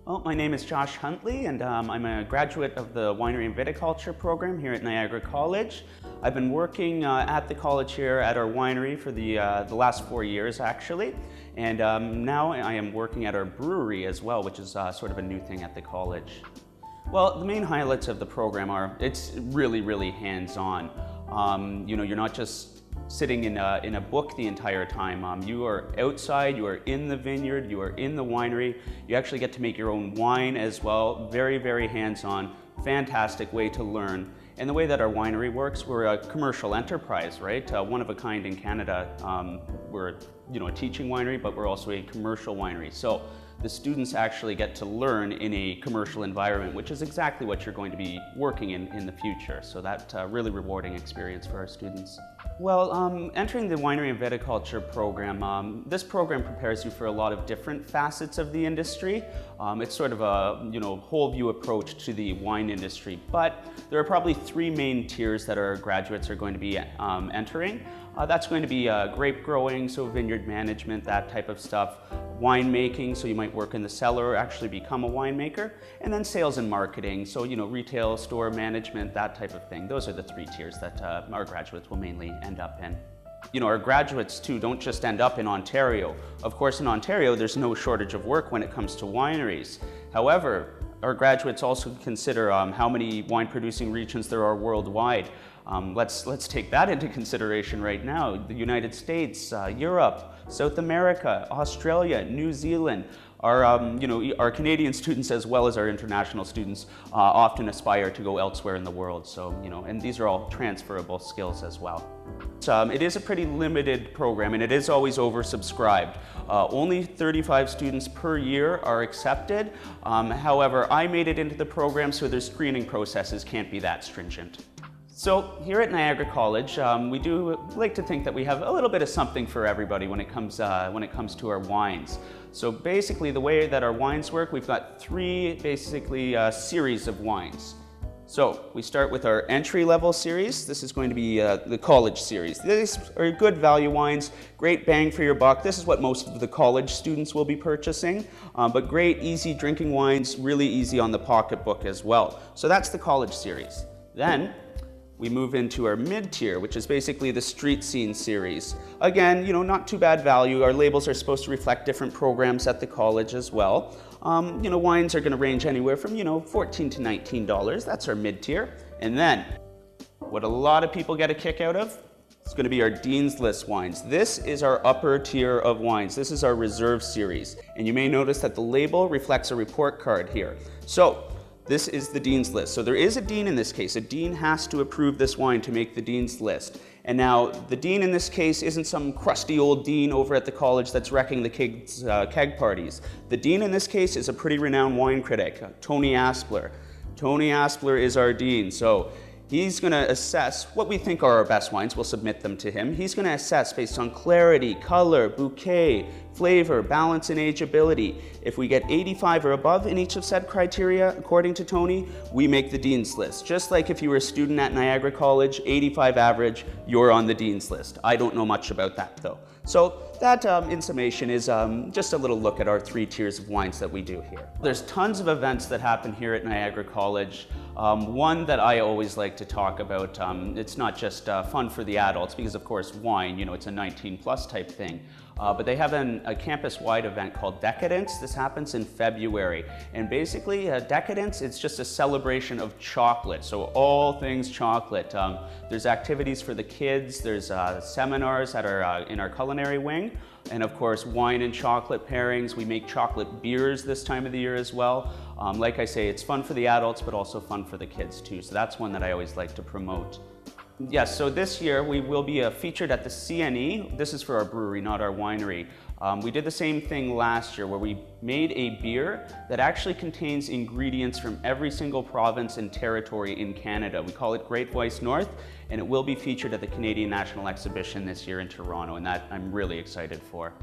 Well, my name is Josh Huntley, and I'm a graduate of the Winery and Viticulture program here at Niagara College. I've been working at the college here at our winery for the last 4 years, actually. And now I am working at our brewery as well, which is sort of a new thing at the college. Well, the main highlights of the program are it's really hands-on. You're not just sitting in a book the entire time. You are outside, you are in the vineyard, you are in the winery. You actually get to make your own wine as well. Very hands-on, fantastic way to learn. And the way that our winery works, we're a commercial enterprise, right? One of a kind in Canada. We're a teaching winery, but we're also a commercial winery. So the students actually get to learn in a commercial environment, which is exactly what you're going to be working in the future. So that's a really rewarding experience for our students. Well, entering the Winery and Viticulture program, this program prepares you for a lot of different facets of the industry. It's sort of a whole view approach to the wine industry, but there are probably 3 main tiers that our graduates are going to be entering. That's going to be grape growing, so vineyard management, that type of stuff. Winemaking, so you might work in the cellar or actually become a winemaker. And then sales and marketing, so retail, store management, that type of thing. Those are the 3 tiers that our graduates will mainly end up in. Our graduates too don't just end up in Ontario. Of course, in Ontario, there's no shortage of work when it comes to wineries. However, our graduates also consider how many wine producing regions there are worldwide. Let's take that into consideration right now. The United States, Europe, South America, Australia, New Zealand. Our Canadian students as well as our international students often aspire to go elsewhere in the world. So, and these are all transferable skills as well. It is a pretty limited program and it is always oversubscribed. Only 35 students per year are accepted. However, I made it into the program, so their screening processes can't be that stringent. So here at Niagara College, we do like to think that we have a little bit of something for everybody when it comes to our wines. So basically the way that our wines work, we've got 3 series of wines. So we start with our entry-level series. This is going to be the college series. These are good value wines, great bang for your buck. This is what most of the college students will be purchasing, but great easy drinking wines, really easy on the pocketbook as well. So that's the college series. Then we move into our mid-tier, which is basically the street scene series. Again, not too bad value. Our labels are supposed to reflect different programs at the college as well. Wines are going to range anywhere from, $14 to $19. That's our mid-tier. And then, what a lot of people get a kick out of, it's going to be our Dean's List wines. This is our upper tier of wines. This is our reserve series. And you may notice that the label reflects a report card here. So, this is the Dean's List. So there is a dean in this case. A dean has to approve this wine to make the Dean's List. And now the dean in this case isn't some crusty old dean over at the college that's wrecking the kids' keg parties. The dean in this case is a pretty renowned wine critic, Tony Aspler. Tony Aspler is our dean. So he's going to assess what we think are our best wines. We'll submit them to him. He's going to assess based on clarity, color, bouquet, flavor, balance, and ageability. If we get 85 or above in each of said criteria, according to Tony, we make the Dean's List. Just like if you were a student at Niagara College, 85 average, you're on the Dean's List. I don't know much about that though. So that, in summation, is just a little look at our 3 tiers of wines that we do here. There's tons of events that happen here at Niagara College. One that I always like to talk about, it's not just fun for the adults, because of course wine, it's a 19+ type thing. But they have a campus-wide event called Decadence. This happens in February. And basically, Decadence, it's just a celebration of chocolate. So all things chocolate. There's activities for the kids. There's seminars in our culinary wing. And of course, wine and chocolate pairings. We make chocolate beers this time of the year as well. Like I say, it's fun for the adults, but also fun for the kids too. So that's one that I always like to promote. Yes, so this year we will be featured at the CNE. This is for our brewery, not our winery. We did the same thing last year where we made a beer that actually contains ingredients from every single province and territory in Canada. We call it Great Voice North, and it will be featured at the Canadian National Exhibition this year in Toronto, and that I'm really excited for.